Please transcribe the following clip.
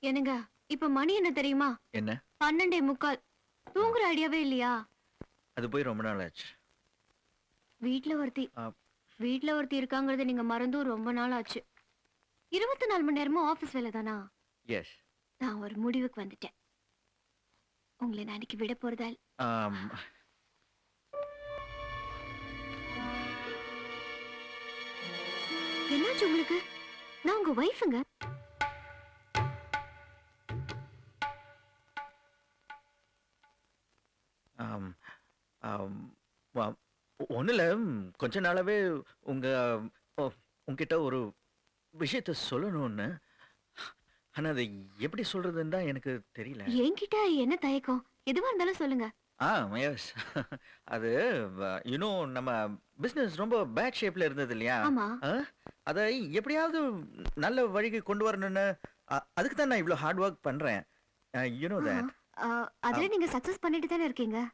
என்னங்க இப்ப மணி என்ன தெரியுமா? என்ன? 12:45. தூங்குற ஐடியாவே இல்லையா? அது போய் ரொம்ப நாள் ஆச்சு. வீட்ல ஒருத்தி ஆ, வீட்ல ஒருத்தி இருக்காங்கறத நீங்க மறந்தும் ரொம்ப நாள் ஆச்சு. 24 மணி நேரமும் ஆபீஸ் வேலை தானா? எஸ். நான் ஒரு முடிவுக்கு வந்துட்டேன். உங்களை நான் இன்னைக்கு விட போறதா இல்ல. ஆம், என்னாச்சு உங்களுக்கு? நான் உங்க வைஃப்ங்க. ஆம், ஆம், வ- ஒண்ணுல கொஞ்ச நாளாவே உங்க ஓ, உங்ககிட்ட ஒரு விஷயத்த சொல்லணும்னு. ஆனா அது எப்படி சொல்றதுன்னு தான் எனக்கு தெரியல. என்கிட்ட என்ன தயக்கம்? எதுவா இருந்தாலும் சொல்லுங்க. ஆ, எஸ். அது நம்ம பிசினஸ் ரொம்ப பேட் ஷேப்ல இருந்தது இல்லையா? ஆமா. ஆ? அதை எப்படியாவது நல்ல வழிக்கு கொண்டு வரணும்னு அதுக்கு தான் நான் இவ்வளோ ஹார்ட் ஒர்க் பண்றேன். You know aha. தட். அதுல நீங்க சக்சஸ் பண்ணிட்டு தானே இருக்கீங்க.